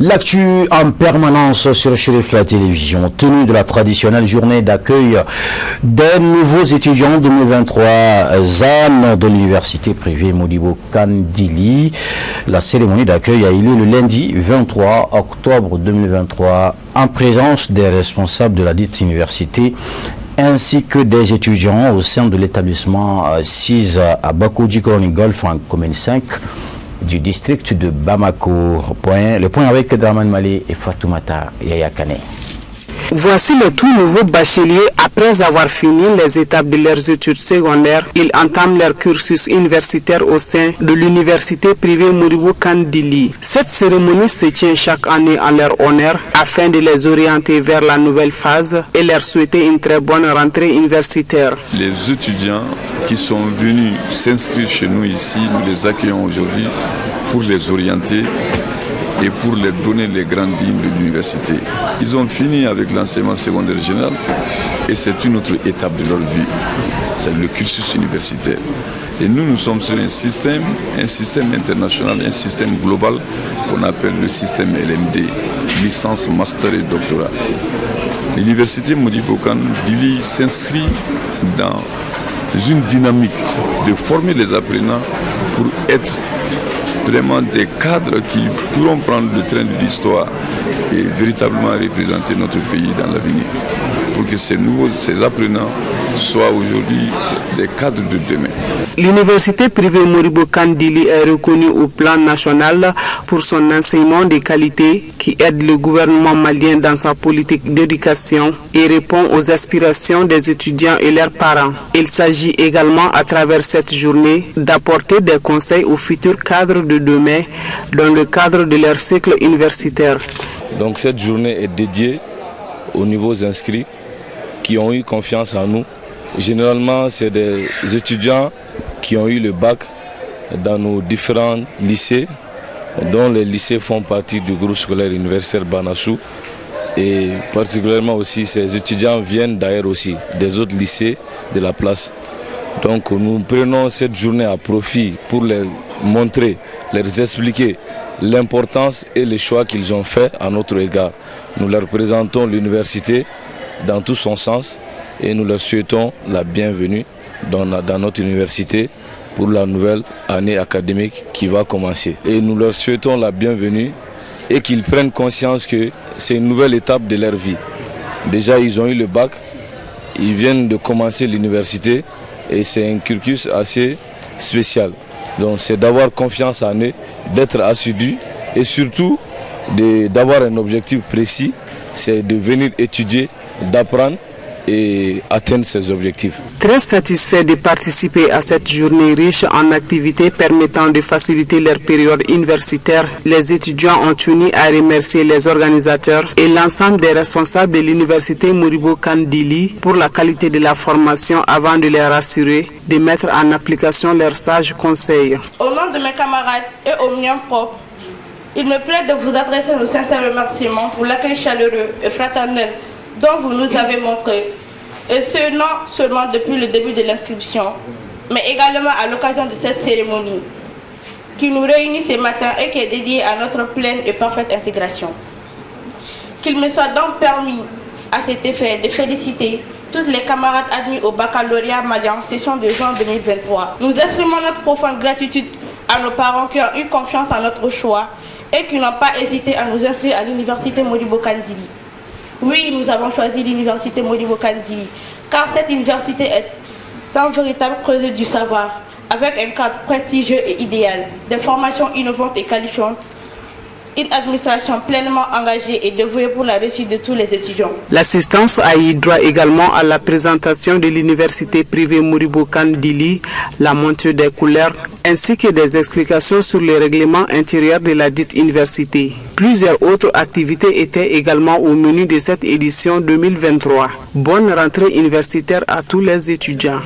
L'actu en permanence sur Chérif la télévision, tenue de la traditionnelle journée d'accueil des nouveaux étudiants 2023 ZAN de l'université privée Modibo Kandili. La cérémonie d'accueil a eu lieu le lundi 23 octobre 2023 en présence des responsables de la dite université ainsi que des étudiants au sein de l'établissement 6 à Bakoudji Colony Golf en commune 5 du district de Bamako. Le point avec Draman Malé et Fatoumata Yayakane. Voici les tout nouveaux bacheliers. Après avoir fini les étapes de leurs études secondaires, ils entament leur cursus universitaire au sein de l'université privée Modibo Kandili. Cette cérémonie se tient chaque année en leur honneur afin de les orienter vers la nouvelle phase et leur souhaiter une très bonne rentrée universitaire. Les étudiants qui sont venus s'inscrire chez nous ici, nous les accueillons aujourd'hui pour les orienter et pour leur donner les grandes lignes de l'université. Ils ont fini avec l'enseignement secondaire général et c'est une autre étape de leur vie, c'est le cursus universitaire. Et nous sommes sur un système international, un système global qu'on appelle le système LMD, licence, master et doctorat. L'université Modibo Kandili s'inscrit dans une dynamique de former les apprenants pour être vraiment des cadres qui pourront prendre le train de l'histoire et véritablement représenter notre pays dans l'avenir. Pour que ces apprenants soient aujourd'hui des cadres de demain. L'université privée Modibo Kandili est reconnue au plan national pour son enseignement de qualité qui aide le gouvernement malien dans sa politique d'éducation et répond aux aspirations des étudiants et leurs parents. Il s'agit également à travers cette journée d'apporter des conseils aux futurs cadres de demain dans le cadre de leur cycle universitaire. Donc cette journée est dédiée aux nouveaux inscrits qui ont eu confiance en nous. Généralement, c'est des étudiants qui ont eu le bac dans nos différents lycées, dont les lycées font partie du groupe scolaire universitaire Banassou. Et particulièrement aussi, ces étudiants viennent d'ailleurs aussi des autres lycées de la place. Donc nous prenons cette journée à profit pour leur montrer, leur expliquer l'importance et les choix qu'ils ont faits à notre égard. Nous leur présentons l'université dans tout son sens et nous leur souhaitons la bienvenue dans notre université pour la nouvelle année académique qui va commencer. Et nous leur souhaitons la bienvenue et qu'ils prennent conscience que c'est une nouvelle étape de leur vie. Déjà, ils ont eu le bac, ils viennent de commencer l'université et c'est un cursus assez spécial. Donc c'est d'avoir confiance en eux, d'être assidus et surtout d'avoir un objectif précis, c'est de venir étudier, d'apprendre et atteindre ses objectifs. Très satisfait de participer à cette journée riche en activités permettant de faciliter leur période universitaire, les étudiants ont tenu à remercier les organisateurs et l'ensemble des responsables de l'université Modibo Kandili pour la qualité de la formation avant de les rassurer de mettre en application leurs sages conseils. Au nom de mes camarades et au mien propre, il me plaît de vous adresser nos sincères remerciements pour l'accueil chaleureux et fraternel dont vous nous avez montré, et ce non seulement depuis le début de l'inscription, mais également à l'occasion de cette cérémonie qui nous réunit ce matin et qui est dédiée à notre pleine et parfaite intégration. Qu'il me soit donc permis à cet effet de féliciter toutes les camarades admis au baccalauréat malien session de juin 2023. Nous exprimons notre profonde gratitude à nos parents qui ont eu confiance en notre choix et qui n'ont pas hésité à nous inscrire à l'université Modibo Kandili. Oui, nous avons choisi l'université Modibo Kandili, car cette université est un véritable creuset du savoir, avec un cadre prestigieux et idéal, des formations innovantes et qualifiantes, une administration pleinement engagée et dévouée pour la réussite de tous les étudiants. L'assistance a eu droit également à la présentation de l'université privée Modibo Kandili, la monture des couleurs, ainsi que des explications sur les règlements intérieurs de la dite université. Plusieurs autres activités étaient également au menu de cette édition 2023. Bonne rentrée universitaire à tous les étudiants.